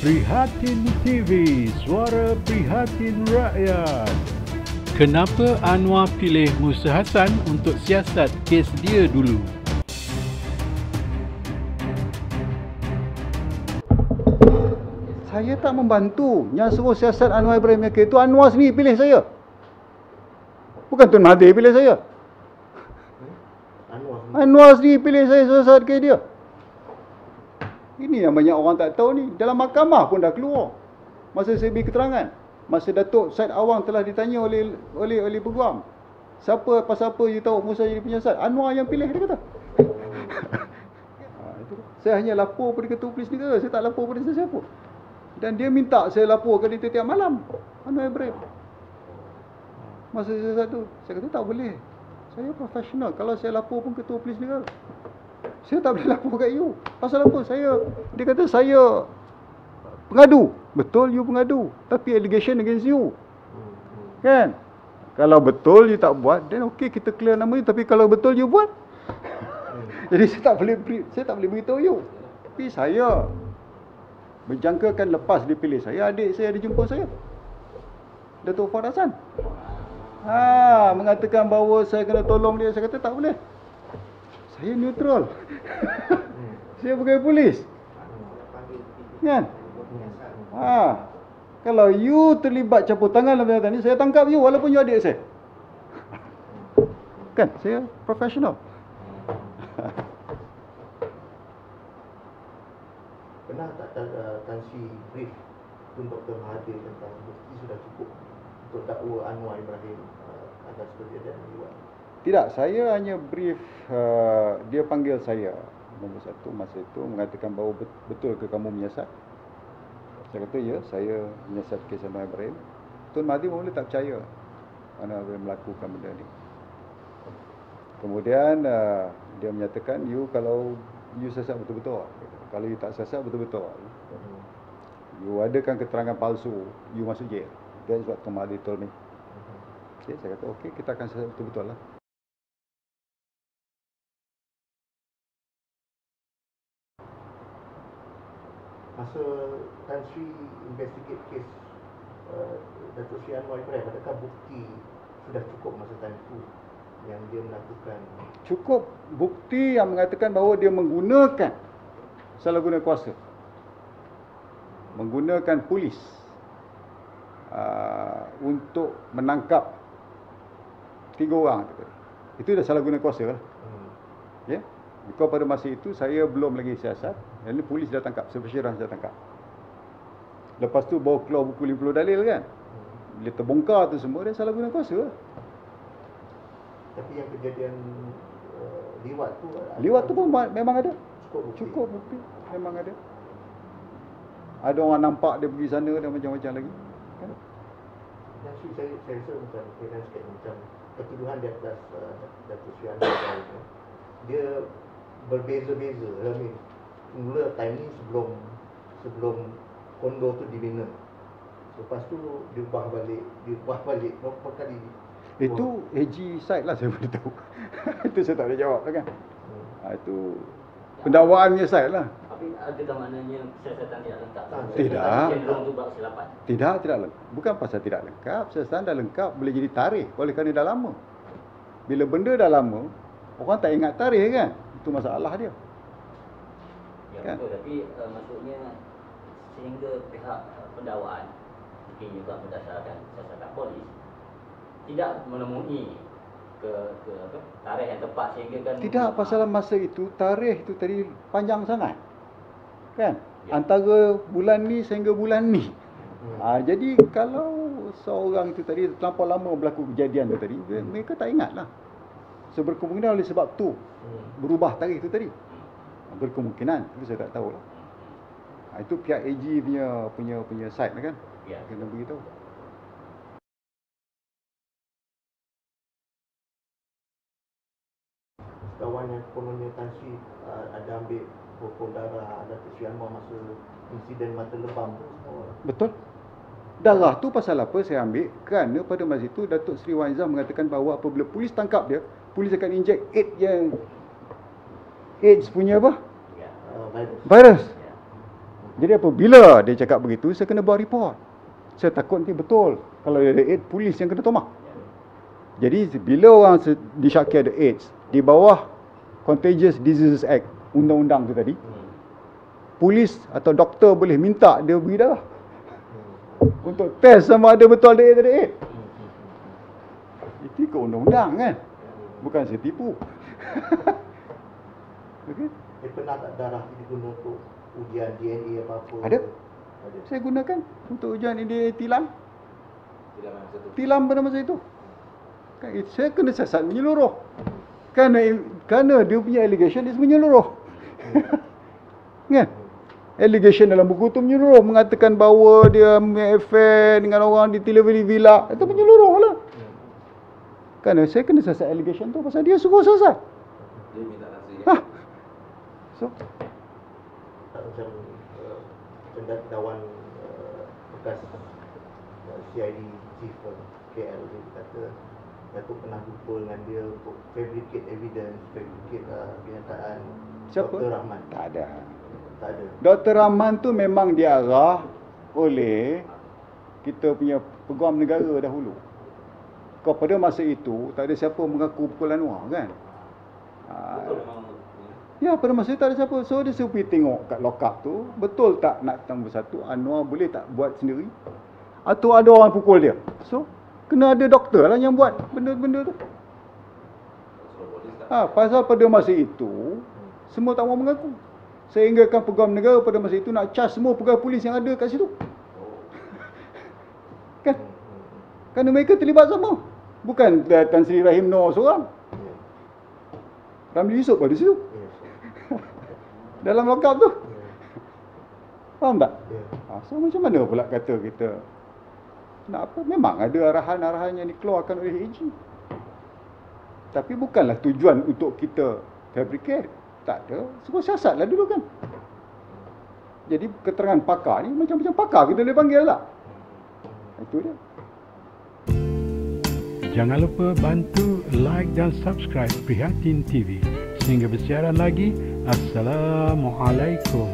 Prihatin TV, suara prihatin rakyat. Kenapa Anwar pilih Musa Hassan untuk siasat kes dia dulu? Saya tak membantu. Yang suruh siasat Anwar Ibrahim Yaakob itu Anwar sendiri pilih saya. Bukan Tun Mahathir pilih saya. Anwar sendiri pilih saya siasat kes dia. Ini yang banyak orang tak tahu ni. Dalam mahkamah pun dah keluar. Masa saya beri keterangan. Masa Datuk Syed Awang telah ditanya oleh peguam. Pasal apa you tahu Musa jadi penyiasat? Anwar yang pilih, dia kata. Saya hanya lapor pada Ketua Polis Negara. Saya tak lapor pada sesiapa. Dan dia minta saya laporkan dia tiap malam. Anwar Ibrahim. Masa saya satu, saya kata tak boleh. Saya profesional. Kalau saya lapor pun Ketua Polis Negara. Saya tak boleh lapor kat you. Pasal apa? Dia kata saya pengadu. Betul you pengadu. Tapi allegation against you. Kan? Kalau betul you tak buat, then okey kita clear nama you. Tapi kalau betul you buat. Jadi saya tak boleh beritahu you. Tapi saya berjangkakan lepas dipilih saya, adik saya ada jumpa saya. Datuk Fahad Hassan. Mengatakan bahawa saya kena tolong dia. Saya kata tak boleh. Saya neutral. Saya pegawai polis. Kan? Kalau you terlibat campur tangan dalam perkara ni, saya tangkap you walaupun you adik saya. Kan? Saya profesional. Pernah tak Tan Sri brief Tun Dr. Mahathir tentang bukti sudah cukup untuk dakwa Anwar Ibrahim atas kejadian ini? Tidak, saya hanya brief, dia panggil saya nombor satu masa itu mengatakan bahawa betul ke kamu menyiasat? Saya kata ya, saya menyiasat kes Anwar Ibrahim. Tun Mahathir mula tak percaya Anwar Ibrahim melakukan benda ni. Kemudian dia menyatakan kalau you siasat betul-betul. Kalau you tak siasat betul-betul, you adakan keterangan palsu, you masuk jail. That's what Tun Mahathir told me. Okay, saya kata okey, kita akan siasat betul-betul lah. Masa Tan Sri investigate kes Datuk Sri Anwar Ibrahim, adakah bukti sudah cukup masa time itu yang dia melakukan? Cukup bukti yang mengatakan bahawa dia menggunakan salah guna kuasa, menggunakan polis untuk menangkap 3 orang. Itu dah salah guna kuasa lah. Ya. Because pada masa itu saya belum lagi siasat. Yang ni polis dah tangkap, Special Branch dah tangkap. Lepas tu bawa keluar buku 50 dalil kan. Bila terbongkar tu semua, dia salah guna kuasa lah. Tapi yang kejadian liwat tu pun memang ada. Cukup bukti. Memang ada. Ada orang nampak dia pergi sana dan macam-macam lagi. Kan? Yang saya rasa macam ketuduhan di atas Datuk Sri Anwar itu, dia berbeza-beza. Mula time ni sebelum kondo tu dibina. Lepas tu diubah balik berapa kali. Itu AG side lah saya beritahu. Itu saya tak boleh jawab lah kan. Itu pendakwaannya side lah. Tapi adakah maknanya siasatan tidak lengkap? Tidak. Cenderung tu buat kesilapan. Tidak lengkap. Bukan pasal tidak lengkap. Siasatan dah lengkap, boleh jadi tarikh. Oleh kerana dah lama. Bila benda dah lama, orang tak ingat tarikh kan. Itu masalah dia. Ya kan? betul, tapi maksudnya sehingga pihak pendakwaan mungkin juga berdasarkan siasatan polis tidak menemui ke tarikh yang tepat sehingga kan. Tidak, pasal masa itu tarikh itu tadi panjang sangat. Kan? Ya. Antara bulan ni sehingga bulan ni. Jadi kalau seorang itu tadi terlampau lama berlaku kejadian tu tadi, mereka tak ingat lah. So berkemungkinan oleh sebab tu berubah tarikh itu tadi. Berkemungkinan, itu saya tak tahu lah. Itu pihak AG punya side lah kan. Ya. Kena beritahu. Kawan yang kononnya Tan Sri ada ambil pokok darah Datuk Sri Anwar masa insiden mata lebam tu semua. Betul. Darah tu pasal apa saya ambil? Kerana pada masa itu Datuk Sri Wan Izzah mengatakan bahawa apabila polis tangkap dia, polis akan inject AIDS punya apa? Virus. Jadi apabila dia cakap begitu, saya kena buat report. Saya takut nanti betul kalau ada AIDS, polis yang kena tomah. Jadi bila orang disyaki ada AIDS di bawah Contagious Diseases Act, undang-undang tu tadi, polis atau doktor boleh minta dia beri darah untuk test sama ada betul ada AIDS. Itu ke undang-undang kan, bukan saya tipu. Okay. Pernah tak darah digunakan untuk ujian DNA apa-apa? Ada. Saya gunakan untuk ujian DNA tilam. Tilam pada masa itu. Saya kena siasat menyeluruh. Kerana dia punya allegation dia menyeluruh. Kan? Allegation dalam buku tu menyeluruh, mengatakan bahawa dia punya affair dengan orang di televisi villa. Itu menyeluruh lah. Kerana saya kena siasat allegation tu pasal dia suruh siasat. Dia minta nasihat. So, macam pendakwaan bekas CID Chief KL dia kata Datuk pernah jumpa dengan dia untuk fabricate evidence, fabricate kenyataan. Siapa? Dr. Rahman. Tak ada. Tak ada. Dr. Rahman tu memang diarah oleh kita punya peguam negara dahulu. Pada masa itu tak ada siapa mengaku pukul Anwar kan? Betul memang. Ya, pada masa itu tak ada siapa. So dia suruh pergi tengok kat lockup tu, betul tak nak nombor satu, Anwar boleh tak buat sendiri atau ada orang pukul dia. So kena ada doktor lah yang buat benda-benda tu. Pasal pada masa itu semua tak mau mengaku. Sehinggakan peguam negara pada masa itu nak charge semua pegawai polis yang ada kat situ. Kan? Kerana mereka terlibat sama. Bukan Tan Sri Rahim Noor seorang. Ramli Yusof ada situ. Dalam lockup tu. Faham tak? So macam mana pula kata kita nak apa? Memang ada arahan-arahan yang dikeluarkan oleh AG. Tapi bukanlah tujuan untuk kita fabricate. Tak ada. Semua siasatlah dulu kan. Jadi keterangan pakar ni macam-macam pakar kita boleh panggil lah. Itu dia. Jangan lupa bantu like dan subscribe Prihatin TV. Sehingga bersiaran lagi. Assalamualaikum.